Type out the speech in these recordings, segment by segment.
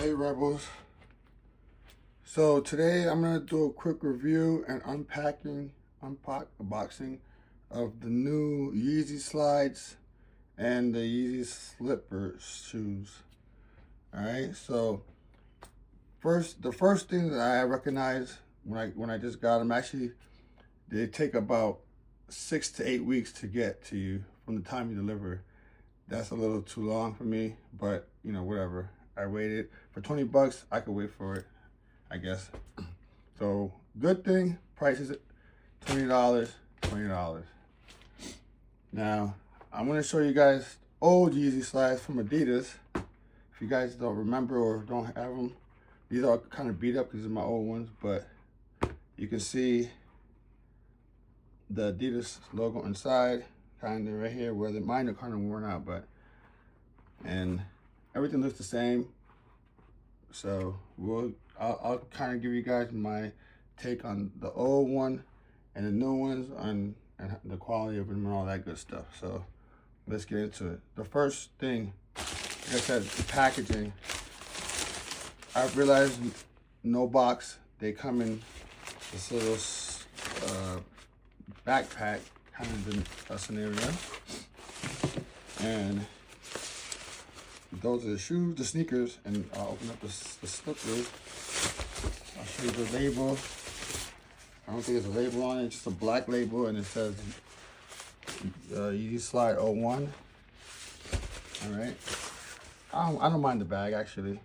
Hey Rebels. So today I'm going to do a quick review and unboxing of the new Yeezy slides and the Yeezy slipper shoes. Alright, so the first thing that I recognize when I just got them, actually they take about 6 to 8 weeks to get to you from the time you deliver. That's a little too long for me, but you know, whatever. I waited for 20 bucks. I could wait for it, I guess. So good thing, price is $20, $20. Now, I'm gonna show you guys old Yeezy slides from Adidas. If you guys don't remember or don't have them, these are kind of beat up because these are my old ones, but you can see the Adidas logo inside, kind of right here, where mine are kind of worn out, and everything looks the same. So I'll kind of give you guys my take on the old one and the new ones and the quality of them and all that good stuff. So let's get into it. The first thing, like I said, the packaging. I've realized no box. They come in this little backpack kind of a scenario, and those are the shoes, the sneakers, and I'll open up the slippers. I'll show you the label. I don't think there's a label on it, it's just a black label, and it says Yeezy Slide 01. All right. I don't mind the bag actually,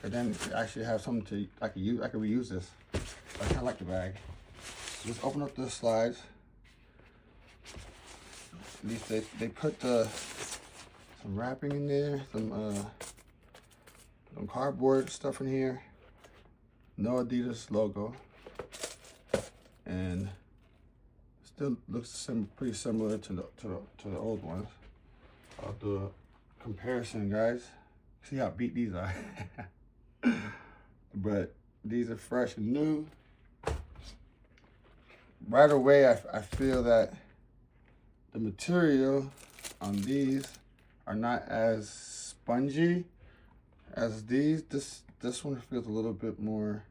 and then actually have something I could reuse this. I kind of like the bag. Just open up the slides. At least they put some wrapping in there, some cardboard stuff in here. No Adidas logo, and still looks pretty similar to the old ones. I'll do a comparison, guys. See how beat these are. But these are fresh and new. Right away, I feel that the material on these are not as spongy as these. This one feels a little bit more,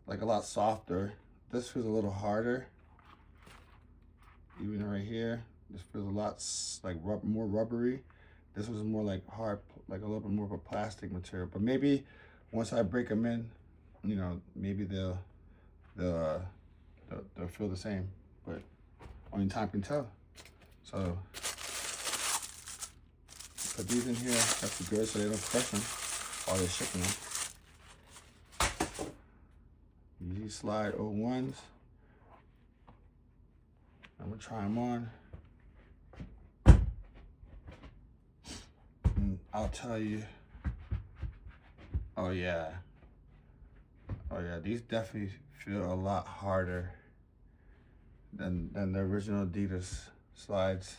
like a lot softer. This feels a little harder. Even right here, this feels a lot like more rubbery. This was more like hard, like a little bit more of a plastic material. But maybe once I break them in, you know, maybe they'll feel the same. But only time can tell. So put these in here, that's good, so they don't crush them while they're shipping them. Yeezy Slide 01s. I'm gonna try them on. And I'll tell you, oh yeah, these definitely feel a lot harder than the original Adidas slides.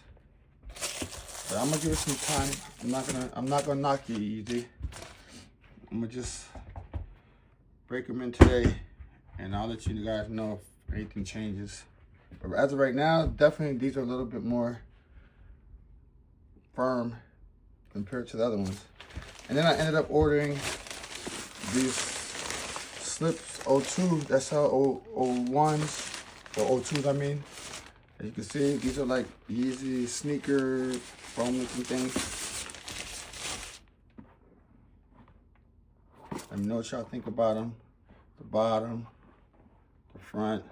But I'm gonna give it some time. I'm not gonna knock you, Yeezy. I'm gonna just break them in today, and I'll let you guys know if anything changes. But as of right now, definitely these are a little bit more firm compared to the other ones. And then I ended up ordering these slips 02. That's how 01s or 02s, I mean. As you can see, these are like Yeezy sneaker foam looking things. Let me know what y'all think about them. The bottom, the front.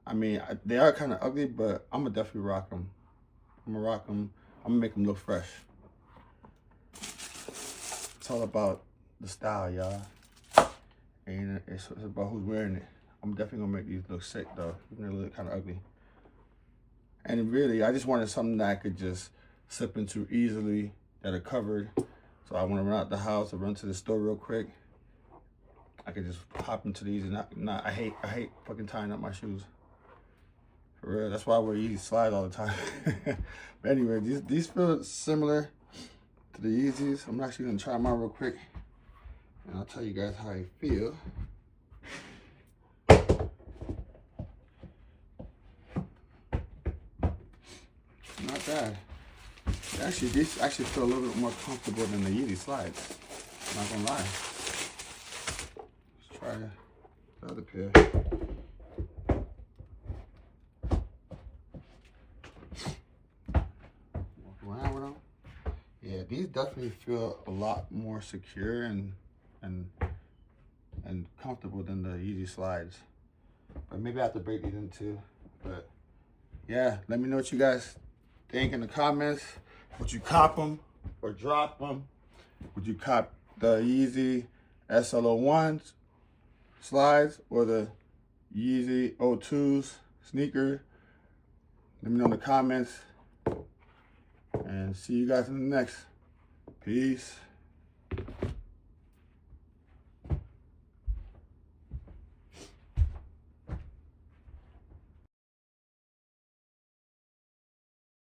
I mean, they are kind of ugly, but I'm gonna definitely rock them. I'm gonna rock them. I'm gonna make them look fresh. It's all about the style, y'all. And it's about who's wearing it. I'm definitely gonna make these look sick though, even though they look kind of ugly. And really, I just wanted something that I could just slip into easily, that are covered. So I want to run out the house or run to the store real quick. I could just pop into these and I hate fucking tying up my shoes. For real, that's why I wear Yeezy slides all the time. But anyway, these feel similar to the Yeezys. I'm actually gonna try them out real quick, and I'll tell you guys how I feel. Not bad. Actually, these actually feel a little bit more comfortable than the Yeezy slides. I'm not gonna lie. try the other pair. Walk around with them. Yeah, these definitely feel a lot more secure and comfortable than the Yeezy slides. But maybe I have to break these in too. But yeah, let me know what you guys think in the comments. Would you cop them or drop them? Would you cop the Yeezy SLO1s slides or the Yeezy O2s sneaker? Let me know in the comments. And see you guys in the next. Peace.